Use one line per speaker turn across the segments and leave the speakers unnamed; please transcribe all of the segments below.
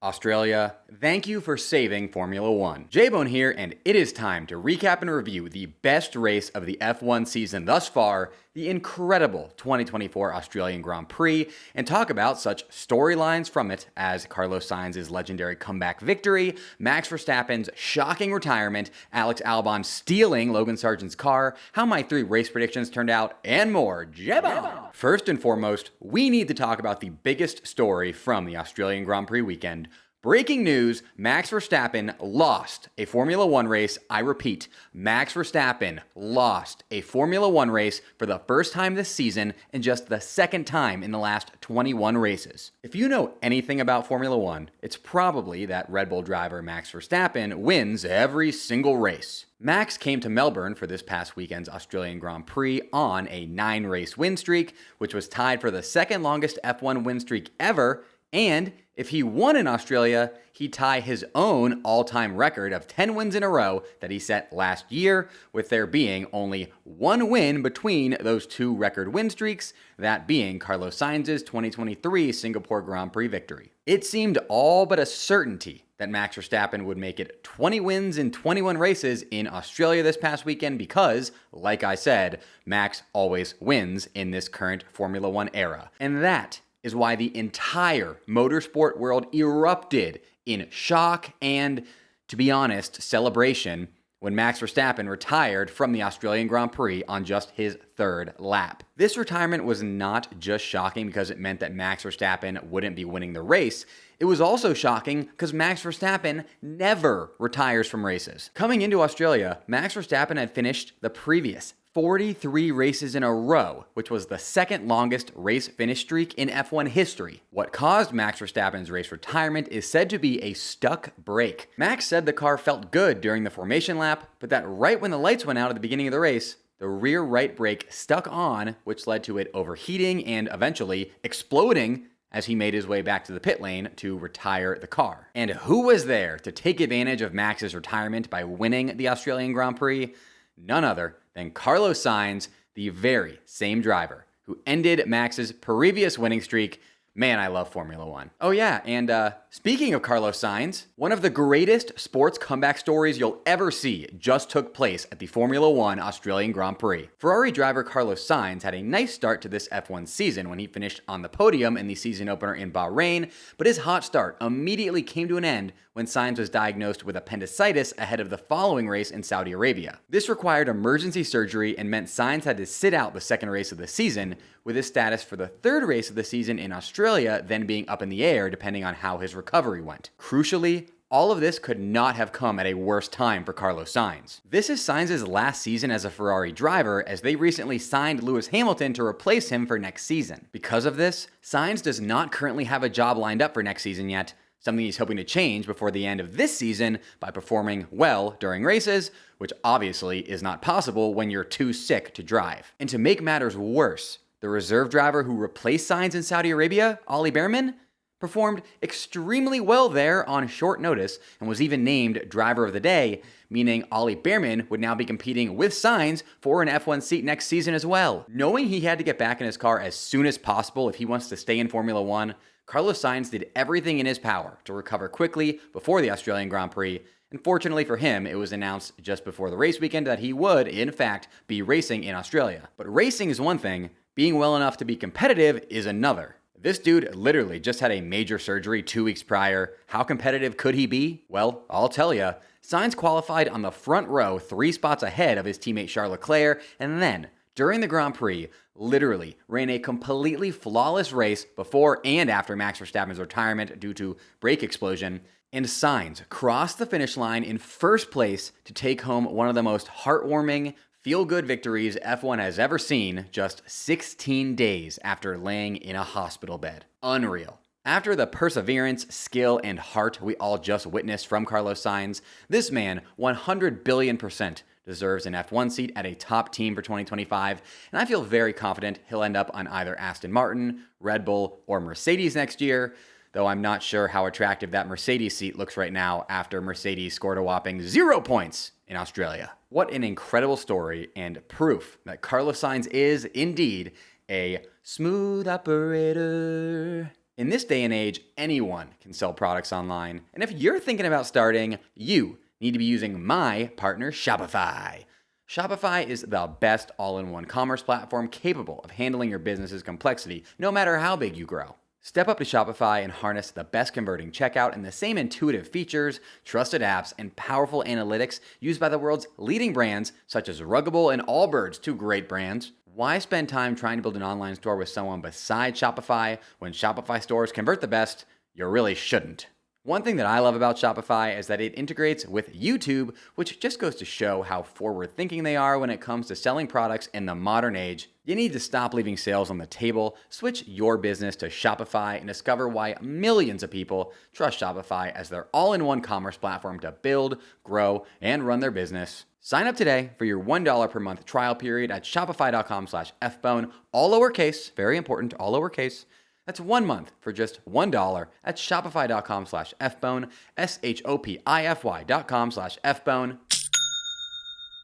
Australia, thank you for saving Formula One. J-Bone here, and it is time to recap and review the best race of the F1 season thus far, the incredible 2024 Australian Grand Prix, and talk about such storylines from it as Carlos Sainz's legendary comeback victory, Max Verstappen's shocking retirement, Alex Albon stealing Logan Sargent's car, how my 3 race predictions turned out, and more. J-Bone! First and foremost, we need to talk about the biggest story from the Australian Grand Prix weekend. Breaking news, Max Verstappen lost a Formula One race. I repeat, Max Verstappen lost a Formula One race for the first time this season and just the second time in the last 21 races. If you know anything about Formula One, it's probably that Red Bull driver Max Verstappen wins every single race. Max came to Melbourne for this past weekend's Australian Grand Prix on a 9-race win streak, which was tied for the second longest F1 win streak ever, and if he won in Australia, he'd tie his own all-time record of 10 wins in a row that he set last year, with there being only one win between those 2 record win streaks, that being Carlos Sainz's 2023 Singapore Grand Prix victory. It seemed all but a certainty that Max Verstappen would make it 20 wins in 21 races in Australia this past weekend because, like I said, Max always wins in this current Formula One era. And that is why the entire motorsport world erupted in shock and, to be honest, celebration when Max Verstappen retired from the Australian Grand Prix on just his 3rd lap. This retirement was not just shocking because it meant that Max Verstappen wouldn't be winning the race. It was also shocking because Max Verstappen never retires from races. Coming into Australia, Max Verstappen had finished the previous 43 races in a row, which was the second longest race finish streak in F1 history. What caused Max Verstappen's race retirement is said to be a stuck brake. Max said the car felt good during the formation lap, but that right when the lights went out at the beginning of the race, the rear right brake stuck on, which led to it overheating and eventually exploding as he made his way back to the pit lane to retire the car. And who was there to take advantage of Max's retirement by winning the Australian Grand Prix? None other than Carlos Sainz, the very same driver who ended Max's previous winning streak. Man, I love Formula One. Oh yeah, and speaking of Carlos Sainz, one of the greatest sports comeback stories you'll ever see just took place at the Formula One Australian Grand Prix. Ferrari driver Carlos Sainz had a nice start to this F1 season when he finished on the podium in the season opener in Bahrain, but his hot start immediately came to an end when Sainz was diagnosed with appendicitis ahead of the following race in Saudi Arabia. This required emergency surgery and meant Sainz had to sit out the second race of the season, with his status for the 3rd race of the season in Australia then being up in the air depending on how his recovery went. Crucially, all of this could not have come at a worse time for Carlos Sainz. This is Sainz's last season as a Ferrari driver, as they recently signed Lewis Hamilton to replace him for next season. Because of this, Sainz does not currently have a job lined up for next season yet, something he's hoping to change before the end of this season by performing well during races, which obviously is not possible when you're too sick to drive. And to make matters worse, the reserve driver who replaced Sainz in Saudi Arabia, Ollie Bearman, performed extremely well there on short notice and was even named Driver of the Day, meaning Ollie Bearman would now be competing with Sainz for an F1 seat next season as well. Knowing he had to get back in his car as soon as possible if he wants to stay in Formula One, Carlos Sainz did everything in his power to recover quickly before the Australian Grand Prix. And fortunately for him, it was announced just before the race weekend that he would, in fact, be racing in Australia. But racing is one thing, being well enough to be competitive is another. This dude literally just had a major surgery 2 weeks prior. How competitive could he be? Well, I'll tell ya. Sainz qualified on the front row 3 spots ahead of his teammate Charles Leclerc, and then, during the Grand Prix, literally ran a completely flawless race before and after Max Verstappen's retirement due to brake explosion, and Sainz crossed the finish line in first place to take home one of the most heartwarming, feel-good victories F1 has ever seen just 16 days after laying in a hospital bed. Unreal. After the perseverance, skill, and heart we all just witnessed from Carlos Sainz, this man 100 billion% deserves an F1 seat at a top team for 2025, and I feel very confident he'll end up on either Aston Martin, Red Bull, or Mercedes next year, though I'm not sure how attractive that Mercedes seat looks right now after Mercedes scored a whopping 0 points in Australia. What an incredible story and proof that Carlos Sainz is indeed a smooth operator. In this day and age, anyone can sell products online. And if you're thinking about starting, you need to be using my partner, Shopify. Shopify is the best all-in-one commerce platform capable of handling your business's complexity, no matter how big you grow. Step up to Shopify and harness the best converting checkout and the same intuitive features, trusted apps, and powerful analytics used by the world's leading brands such as Ruggable and Allbirds, two great brands. Why spend time trying to build an online store with someone besides Shopify when Shopify stores convert the best? You really shouldn't. One thing that I love about Shopify is that it integrates with YouTube, which just goes to show how forward-thinking they are when it comes to selling products in the modern age. You need to stop leaving sales on the table, switch your business to Shopify, and discover why millions of people trust Shopify as their all-in-one commerce platform to build, grow, and run their business. Sign up today for your $1 per month trial period at shopify.com/fbone, all lowercase, very important, all lowercase. That's 1 month for just $1 at shopify.com/fbone, shopify.com/fbone.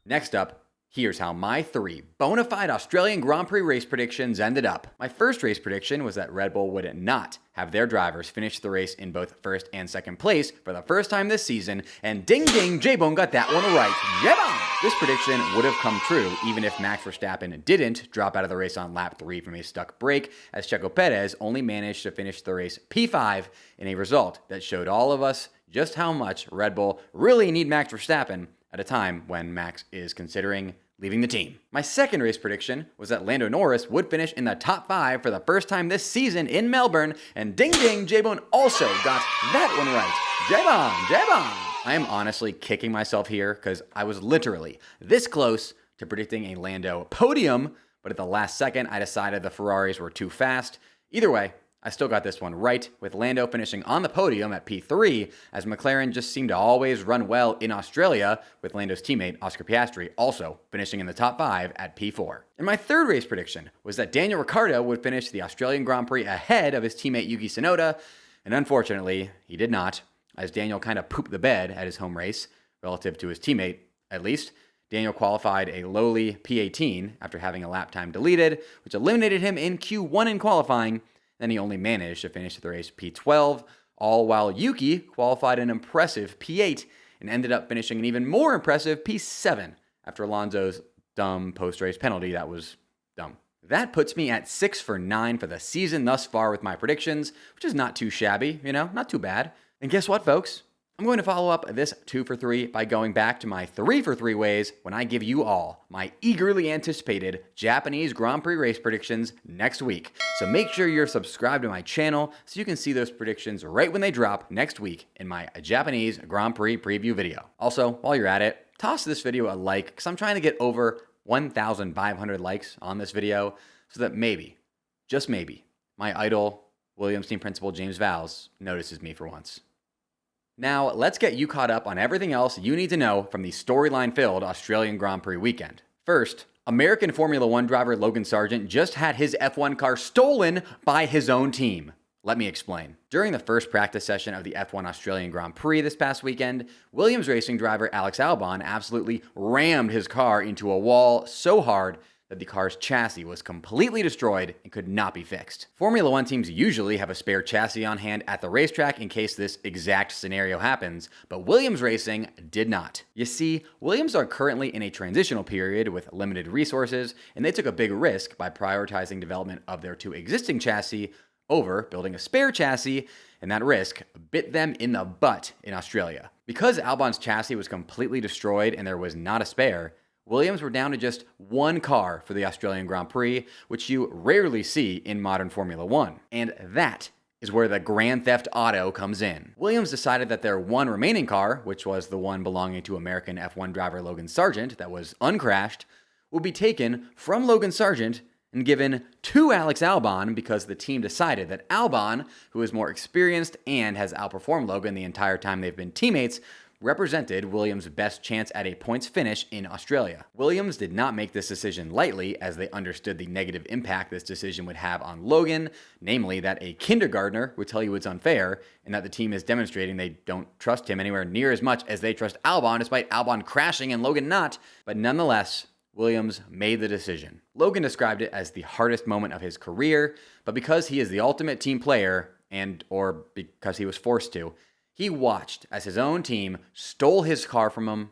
Next up, here's how my 3 bona fide Australian Grand Prix race predictions ended up. My first race prediction was that Red Bull would not have their drivers finish the race in both first and second place for the first time this season, and ding ding, J-Bone got that one right. J-Bone! This prediction would have come true even if Max Verstappen didn't drop out of the race on lap 3 from a stuck brake, as Checo Perez only managed to finish the race P5 in a result that showed all of us just how much Red Bull really need Max Verstappen at a time when Max is considering leaving the team. My second race prediction was that Lando Norris would finish in the top 5 for the first time this season in Melbourne, and ding ding, J-Bone also got that one right. J-Bone, J-Bone! I am honestly kicking myself here because I was literally this close to predicting a Lando podium, but at the last second I decided the Ferraris were too fast. Either way, I still got this one right, with Lando finishing on the podium at P3, as McLaren just seemed to always run well in Australia, with Lando's teammate Oscar Piastri also finishing in the top 5 at P4. And my third race prediction was that Daniel Ricciardo would finish the Australian Grand Prix ahead of his teammate Yuki Tsunoda, and unfortunately, he did not, as Daniel kind of pooped the bed at his home race, relative to his teammate, at least. Daniel qualified a lowly P18 after having a lap time deleted, which eliminated him in Q1 in qualifying. Then he only managed to finish the race P12, all while Yuki qualified an impressive P8 and ended up finishing an even more impressive P7 after Alonso's dumb post-race penalty. That was dumb. That puts me at 6 for 9 for the season thus far with my predictions, which is not too shabby, not too bad. And guess what, folks? I'm going to follow up this 2 for 3 by going back to my 3 for 3 ways when I give you all my eagerly anticipated Japanese Grand Prix race predictions next week. So make sure you're subscribed to my channel so you can see those predictions right when they drop next week in my Japanese Grand Prix preview video. Also, while you're at it, toss this video a like because I'm trying to get over 1,500 likes on this video so that maybe, just maybe, my idol, Williams team principal James Vowles, notices me for once. Now, let's get you caught up on everything else you need to know from the storyline-filled Australian Grand Prix weekend. First, American Formula One driver Logan Sargent just had his F1 car stolen by his own team. Let me explain. During the first practice session of the F1 Australian Grand Prix this past weekend, Williams racing driver Alex Albon absolutely rammed his car into a wall so hard that the car's chassis was completely destroyed and could not be fixed. Formula One teams usually have a spare chassis on hand at the racetrack in case this exact scenario happens, but Williams Racing did not. You see, Williams are currently in a transitional period with limited resources, and they took a big risk by prioritizing development of their 2 existing chassis over building a spare chassis, and that risk bit them in the butt in Australia. Because Albon's chassis was completely destroyed and there was not a spare, Williams were down to just 1 car for the Australian Grand Prix, which you rarely see in modern Formula One. And that is where the Grand Theft Auto comes in. Williams decided that their 1 remaining car, which was the one belonging to American F1 driver Logan Sargent that was uncrashed, would be taken from Logan Sargent and given to Alex Albon because the team decided that Albon, who is more experienced and has outperformed Logan the entire time they've been teammates, represented Williams' best chance at a points finish in Australia. Williams did not make this decision lightly, as they understood the negative impact this decision would have on Logan, namely that a kindergartner would tell you it's unfair, and that the team is demonstrating they don't trust him anywhere near as much as they trust Albon, despite Albon crashing and Logan not. But nonetheless, Williams made the decision. Logan described it as the hardest moment of his career, but because he is the ultimate team player, or because he was forced to. He watched as his own team stole his car from him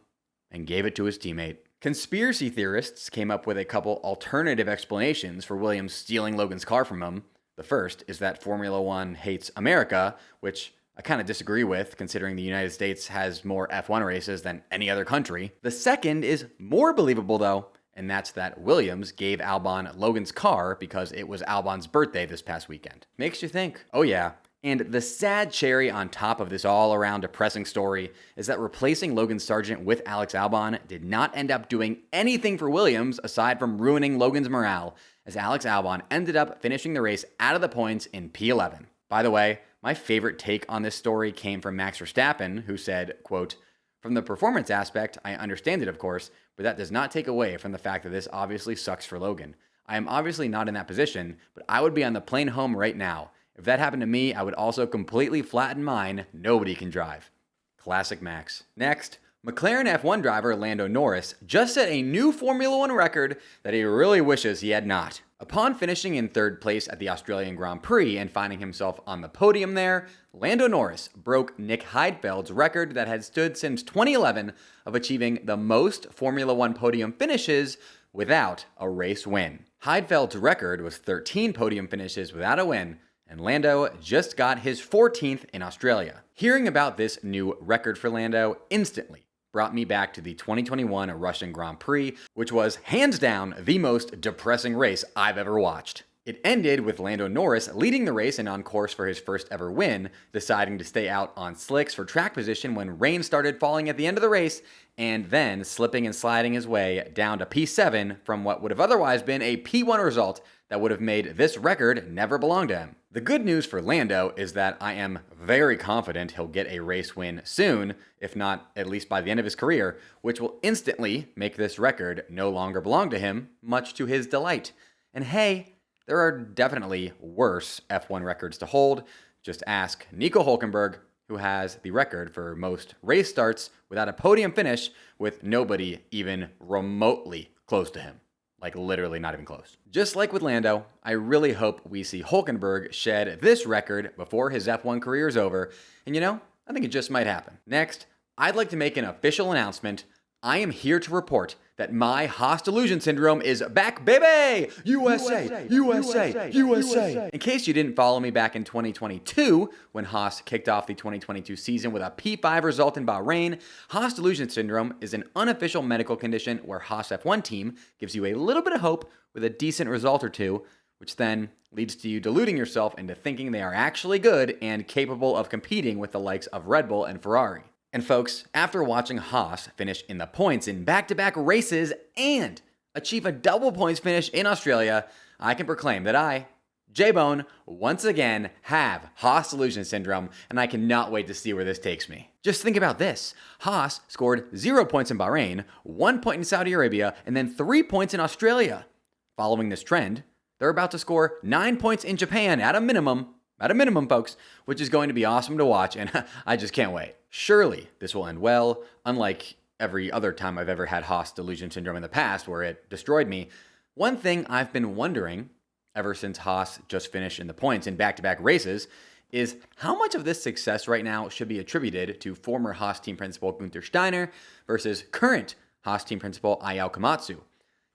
and gave it to his teammate. Conspiracy theorists came up with a couple alternative explanations for Williams stealing Logan's car from him. The first is that Formula One hates America, which I kind of disagree with, considering the United States has more F1 races than any other country. The second is more believable, though, and that's that Williams gave Albon Logan's car because it was Albon's birthday this past weekend. Makes you think. Oh yeah. And the sad cherry on top of this all-around depressing story is that replacing Logan Sargent with Alex Albon did not end up doing anything for Williams aside from ruining Logan's morale, as Alex Albon ended up finishing the race out of the points in P11. By the way, my favorite take on this story came from Max Verstappen, who said, quote, "From the performance aspect, I understand it, of course, but that does not take away from the fact that this obviously sucks for Logan. I am obviously not in that position, but I would be on the plane home right now. If that happened to me, I would also completely flatten mine. Nobody can drive." Classic Max. Next, McLaren F1 driver Lando Norris just set a new Formula One record that he really wishes he had not. Upon finishing in third place at the Australian Grand Prix and finding himself on the podium there, Lando Norris broke Nick Heidfeld's record that had stood since 2011 of achieving the most Formula One podium finishes without a race win. Heidfeld's record was 13 podium finishes without a win, and Lando just got his 14th in Australia. Hearing about this new record for Lando instantly brought me back to the 2021 Russian Grand Prix, which was hands down the most depressing race I've ever watched. It ended with Lando Norris leading the race and on course for his first ever win, deciding to stay out on slicks for track position when rain started falling at the end of the race, and then slipping and sliding his way down to P7 from what would have otherwise been a P1 result that would have made this record never belong to him. The good news for Lando is that I am very confident he'll get a race win soon, if not at least by the end of his career, which will instantly make this record no longer belong to him, much to his delight. And hey, there are definitely worse F1 records to hold. Just ask Nico Hülkenberg, who has the record for most race starts without a podium finish with nobody even remotely close to him. Like literally not even close. Just like with Lando, I really hope we see Hülkenberg shed this record before his F1 career is over. And you know, I think it just might happen. Next, I'd like to make an official announcement. I am here to report that my Hos Delusion Syndrome is back, baby! USA, USA, USA. In case you didn't follow me back in 2022, when Hos kicked off the 2022 season with a P5 result in Bahrain, Hos Delusion Syndrome is an unofficial medical condition where Hos F1 team gives you a little bit of hope with a decent result or two, which then leads to you deluding yourself into thinking they are actually good and capable of competing with the likes of Red Bull and Ferrari. And folks, after watching Hos finish in the points in back-to-back races and achieve a double points finish in Australia, I can proclaim that I, J-Bone, once again have Hos Delusion Syndrome, and I cannot wait to see where this takes me. Just think about this. Hos scored 0 points in Bahrain, 1 point in Saudi Arabia, and then 3 points in Australia. Following this trend, they're about to score 9 points in Japan at a minimum, folks, which is going to be awesome to watch, and I just can't wait. Surely this will end well, unlike every other time I've ever had Hos Delusion Syndrome in the past where it destroyed me. One thing I've been wondering ever since Hos just finished in the points in back-to-back races is how much of this success right now should be attributed to former Hos team principal Gunther Steiner versus current Hos team principal Ayao Komatsu.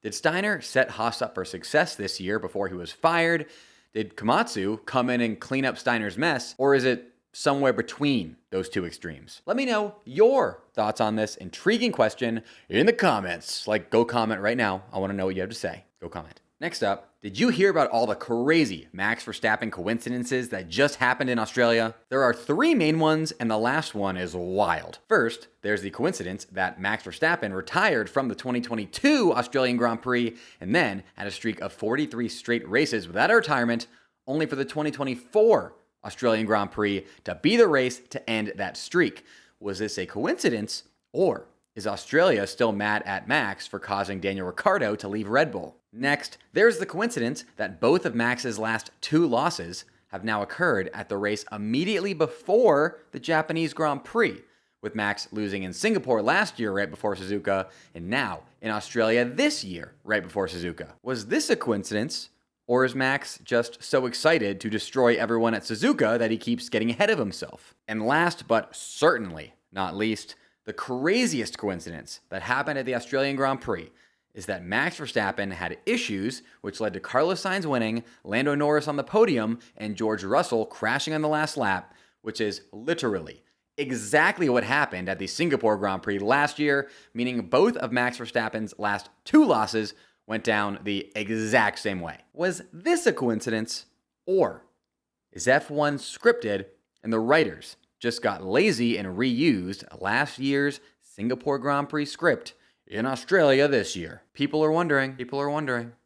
Did Steiner set Hos up for success this year before he was fired? Did Komatsu come in and clean up Steiner's mess, or is it somewhere between those two extremes? Let me know your thoughts on this intriguing question in the comments. Go comment right now. I want to know what you have to say. Go comment. Next up, did you hear about all the crazy Max Verstappen coincidences that just happened in Australia? There are 3 main ones, and the last one is wild. First, there's the coincidence that Max Verstappen retired from the 2022 Australian Grand Prix and then had a streak of 43 straight races without a retirement, only for the 2024 Australian Grand Prix to be the race to end that streak. Was this a coincidence, or is Australia still mad at Max for causing Daniel Ricciardo to leave Red Bull? Next, there's the coincidence that both of Max's last 2 losses have now occurred at the race immediately before the Japanese Grand Prix, with Max losing in Singapore last year right before Suzuka, and now in Australia this year right before Suzuka. Was this a coincidence, Or is Max just so excited to destroy everyone at Suzuka that he keeps getting ahead of himself? And last but certainly not least, the craziest coincidence that happened at the Australian Grand Prix is that Max Verstappen had issues which led to Carlos Sainz winning, Lando Norris on the podium, and George Russell crashing on the last lap, which is literally exactly what happened at the Singapore Grand Prix last year, meaning both of Max Verstappen's last 2 losses went down the exact same way. Was this a coincidence? Or is F1 scripted and the writers just got lazy and reused last year's Singapore Grand Prix script in Australia this year? People are wondering.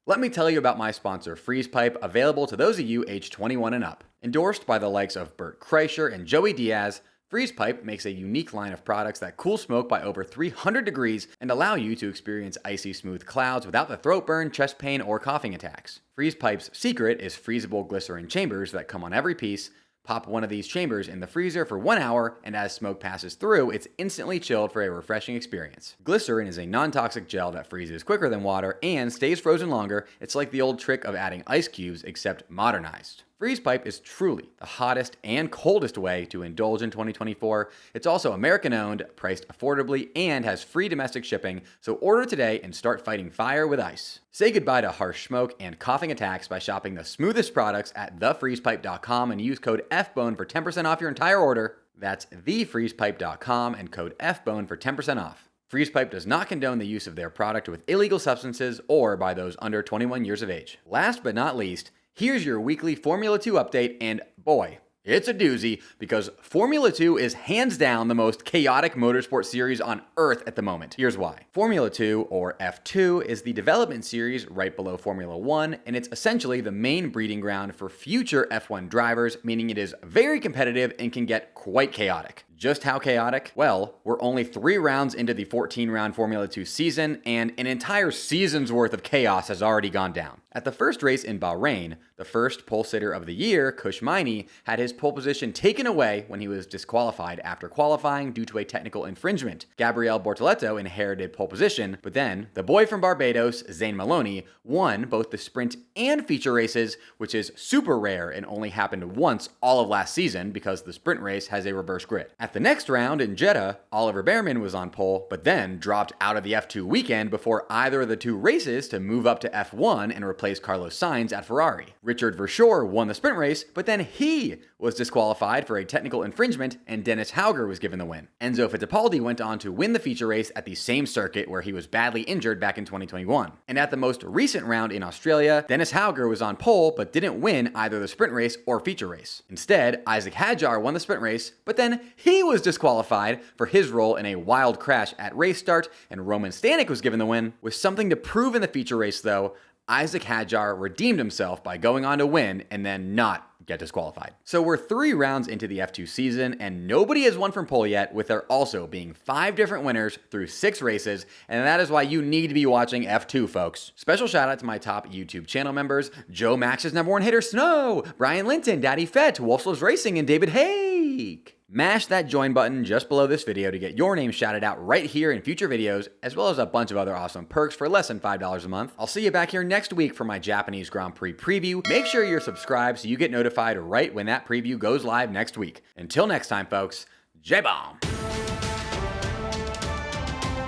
Let me tell you about my sponsor, Freeze Pipe, available to those of you age 21 and up. Endorsed by the likes of Bert Kreischer and Joey Diaz, Freeze Pipe makes a unique line of products that cool smoke by over 300 degrees and allow you to experience icy smooth clouds without the throat burn, chest pain, or coughing attacks. Freeze Pipe's secret is freezable glycerin chambers that come on every piece. Pop one of these chambers in the freezer for 1 hour, and as smoke passes through, it's instantly chilled for a refreshing experience. Glycerin is a non-toxic gel that freezes quicker than water and stays frozen longer. It's like the old trick of adding ice cubes, except modernized. Freeze Pipe is truly the hottest and coldest way to indulge in 2024. It's also American-owned, priced affordably, and has free domestic shipping, so order today and start fighting fire with ice. Say goodbye to harsh smoke and coughing attacks by shopping the smoothest products at thefreezepipe.com and use code FBONE for 10% off your entire order. That's thefreezepipe.com and code FBONE for 10% off. Freeze Pipe does not condone the use of their product with illegal substances or by those under 21 years of age. Last but not least, here's your weekly Formula 2 update, and boy, it's a doozy because Formula 2 is hands down the most chaotic motorsport series on Earth at the moment. Here's why. Formula 2, or F2, is the development series right below Formula 1, and it's essentially the main breeding ground for future F1 drivers, meaning it is very competitive and can get quite chaotic. Just how chaotic? Well, we're only 3 rounds into the 14-round Formula 2 season, and an entire season's worth of chaos has already gone down. At the first race in Bahrain, the first pole sitter of the year, Kush Maini, had his pole position taken away when he was disqualified after qualifying due to a technical infringement. Gabriele Bortoleto inherited pole position, but then the boy from Barbados, Zane Maloney, won both the sprint and feature races, which is super rare and only happened once all of last season because the sprint race has a reverse grid. At the next round in Jeddah, Oliver Behrman was on pole, but then dropped out of the F2 weekend before either of the 2 races to move up to F1 and replace Carlos Sainz at Ferrari. Richard Verschoor won the sprint race, but then he was disqualified for a technical infringement and Dennis Hauger was given the win. Enzo Fittipaldi went on to win the feature race at the same circuit where he was badly injured back in 2021. And at the most recent round in Australia, Dennis Hauger was on pole but didn't win either the sprint race or feature race. Instead, Isaac Hadjar won the sprint race, but then he was disqualified for his role in a wild crash at race start, and Roman Stanek was given the win. With something to prove in the feature race though, Isaac Hadjar redeemed himself by going on to win and then not get disqualified. So we're 3 rounds into the F2 season and nobody has won from pole yet, with there also being 5 different winners through 6 races, and that is why you need to be watching F2, folks. Special shout out to my top YouTube channel members: Joe Max's #1 hitter Snow, Brian Linton, Daddy Fett, Wolfsloves Racing, and David Hake. Mash that join button just below this video to get your name shouted out right here in future videos, as well as a bunch of other awesome perks for less than $5 a month. I'll see you back here next week for my Japanese Grand Prix preview. Make sure you're subscribed so you get notified right when that preview goes live next week. Until next time, folks, J-Bomb!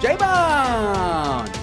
J-Bomb!